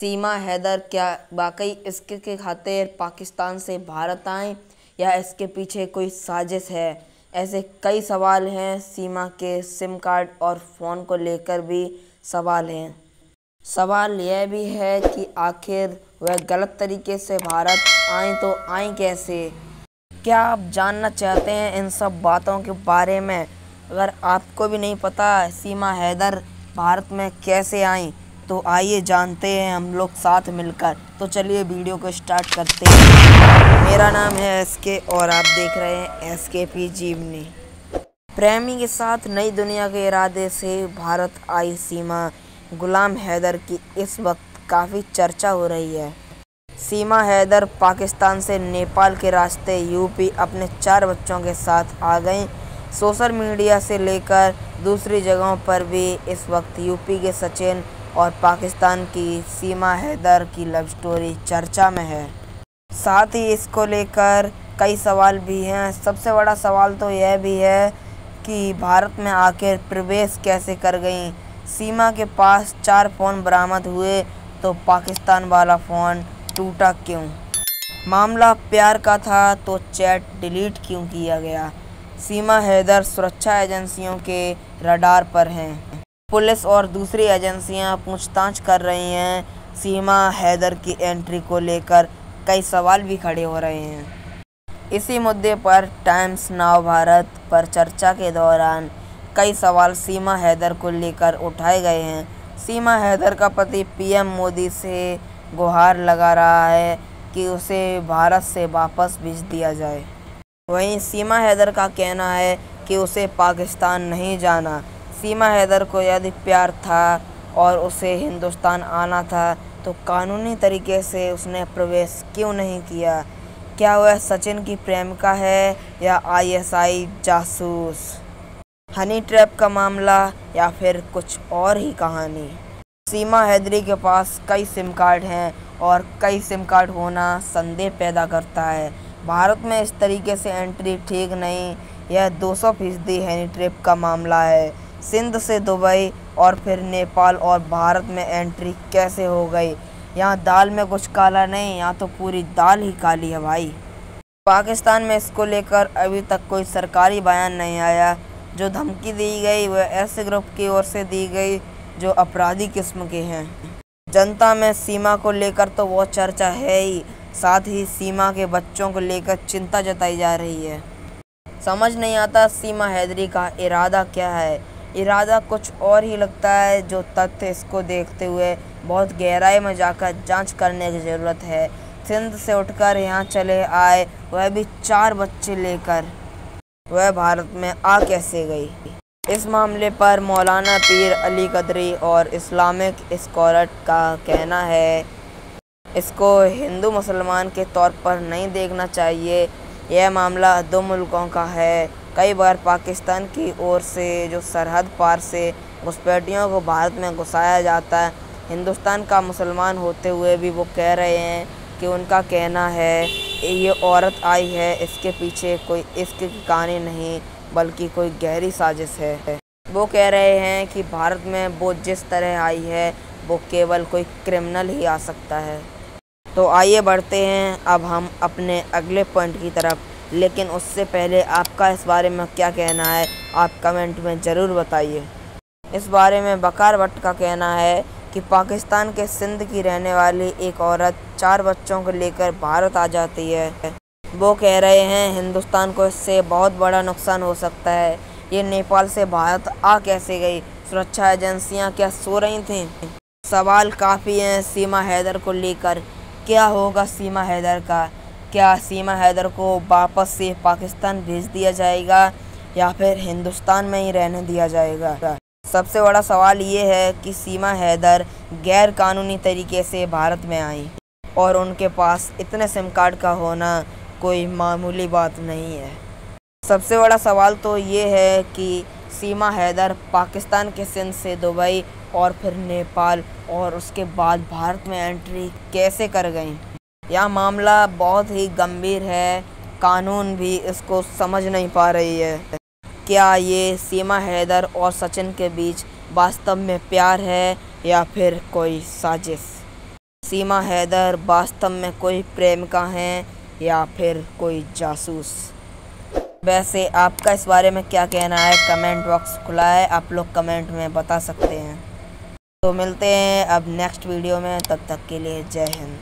सीमा हैदर क्या वाकई इश्क के खातिर पाकिस्तान से भारत आए या इसके पीछे कोई साजिश है। ऐसे कई सवाल हैं। सीमा के सिम कार्ड और फ़ोन को लेकर भी सवाल हैं। सवाल यह भी है कि आखिर वह गलत तरीके से भारत आए तो आए कैसे। क्या आप जानना चाहते हैं इन सब बातों के बारे में? अगर आपको भी नहीं पता सीमा हैदर भारत में कैसे आई तो आइए जानते हैं हम लोग साथ मिलकर। तो चलिए वीडियो को स्टार्ट करते हैं। मेरा नाम है एसके और आप देख रहे हैं एसकेपी जीवनी। प्रेमी के साथ नई दुनिया के इरादे से भारत आई सीमा गुलाम हैदर की इस वक्त काफ़ी चर्चा हो रही है। सीमा हैदर पाकिस्तान से नेपाल के रास्ते यूपी अपने 4 बच्चों के साथ आ गईं। सोशल मीडिया से लेकर दूसरी जगहों पर भी इस वक्त यूपी के सचिन और पाकिस्तान की सीमा हैदर की लव स्टोरी चर्चा में है। साथ ही इसको लेकर कई सवाल भी हैं। सबसे बड़ा सवाल तो यह भी है कि भारत में आखिर प्रवेश कैसे कर गईं। सीमा के पास 4 फ़ोन बरामद हुए तो पाकिस्तान वाला फ़ोन टूटा क्यों? मामला प्यार का था तो चैट डिलीट क्यों किया गया? सीमा हैदर सुरक्षा एजेंसियों के रडार पर हैं। पुलिस और दूसरी एजेंसियां पूछताछ कर रही हैं। सीमा हैदर की एंट्री को लेकर कई सवाल भी खड़े हो रहे हैं। इसी मुद्दे पर टाइम्स नाउ भारत पर चर्चा के दौरान कई सवाल सीमा हैदर को लेकर उठाए गए हैं। सीमा हैदर का पति पीएम मोदी से गुहार लगा रहा है कि उसे भारत से वापस भेज दिया जाए। वहीं सीमा हैदर का कहना है कि उसे पाकिस्तान नहीं जाना। सीमा हैदर को यदि प्यार था और उसे हिंदुस्तान आना था तो कानूनी तरीके से उसने प्रवेश क्यों नहीं किया? क्या वह सचिन की प्रेमिका है या आईएसआई जासूस? हनी ट्रैप का मामला या फिर कुछ और ही कहानी? सीमा हैदरी के पास कई सिम कार्ड हैं और कई सिम कार्ड होना संदेह पैदा करता है। भारत में इस तरीके से एंट्री ठीक नहीं। यह 200% हनी ट्रैप का मामला है। सिंध से दुबई और फिर नेपाल और भारत में एंट्री कैसे हो गई? यहाँ दाल में कुछ काला नहीं, यहाँ तो पूरी दाल ही काली है भाई। पाकिस्तान में इसको लेकर अभी तक कोई सरकारी बयान नहीं आया। जो धमकी दी गई वह ऐसे ग्रुप की ओर से दी गई जो अपराधी किस्म के हैं। जनता में सीमा को लेकर तो बहुत चर्चा है ही, साथ ही सीमा के बच्चों को लेकर चिंता जताई जा रही है। समझ नहीं आता सीमा हैदरी का इरादा क्या है। इरादा कुछ और ही लगता है। जो तथ्य इसको देखते हुए बहुत गहराई में जाकर जांच करने की ज़रूरत है। सिंध से उठकर यहाँ चले आए, वह भी 4 बच्चे लेकर। वह भारत में आ कैसे गई? इस मामले पर मौलाना पीर अली कदरी और इस्लामिक स्कॉलर का कहना है इसको हिंदू मुसलमान के तौर पर नहीं देखना चाहिए। यह मामला 2 मुल्कों का है। कई बार पाकिस्तान की ओर से जो सरहद पार से घुसपैठियों को भारत में घुसाया जाता है, हिंदुस्तान का मुसलमान होते हुए भी वो कह रहे हैं कि उनका कहना है ये औरत आई है, इसके पीछे कोई इश्क की कहानी नहीं बल्कि कोई गहरी साजिश है। वो कह रहे हैं कि भारत में वो जिस तरह आई है वो केवल कोई क्रिमिनल ही आ सकता है। तो आइए बढ़ते हैं अब हम अपने अगले पॉइंट की तरफ। लेकिन उससे पहले आपका इस बारे में क्या कहना है आप कमेंट में ज़रूर बताइए। इस बारे में बकार भट्ट का कहना है कि पाकिस्तान के सिंध की रहने वाली एक औरत 4 बच्चों को लेकर भारत आ जाती है। वो कह रहे हैं हिंदुस्तान को इससे बहुत बड़ा नुकसान हो सकता है। ये नेपाल से भारत आ कैसे गई? सुरक्षा एजेंसियां क्या सो रही थीं? सवाल काफ़ी हैं सीमा हैदर को लेकर। क्या होगा सीमा हैदर का? क्या सीमा हैदर को वापस से पाकिस्तान भेज दिया जाएगा या फिर हिंदुस्तान में ही रहने दिया जाएगा? सबसे बड़ा सवाल ये है कि सीमा हैदर गैर कानूनी तरीके से भारत में आई और उनके पास इतने सिम कार्ड का होना कोई मामूली बात नहीं है। सबसे बड़ा सवाल तो ये है कि सीमा हैदर पाकिस्तान के सिंध से दुबई और फिर नेपाल और उसके बाद भारत में एंट्री कैसे कर गई? यह मामला बहुत ही गंभीर है। कानून भी इसको समझ नहीं पा रही है। क्या ये सीमा हैदर और सचिन के बीच वास्तव में प्यार है या फिर कोई साजिश? सीमा हैदर वास्तव में कोई प्रेमिका हैं या फिर कोई जासूस? वैसे आपका इस बारे में क्या कहना है? कमेंट बॉक्स खुला है, आप लोग कमेंट में बता सकते हैं। तो मिलते हैं अब नेक्स्ट वीडियो में, तब तक के लिए जय हिंद।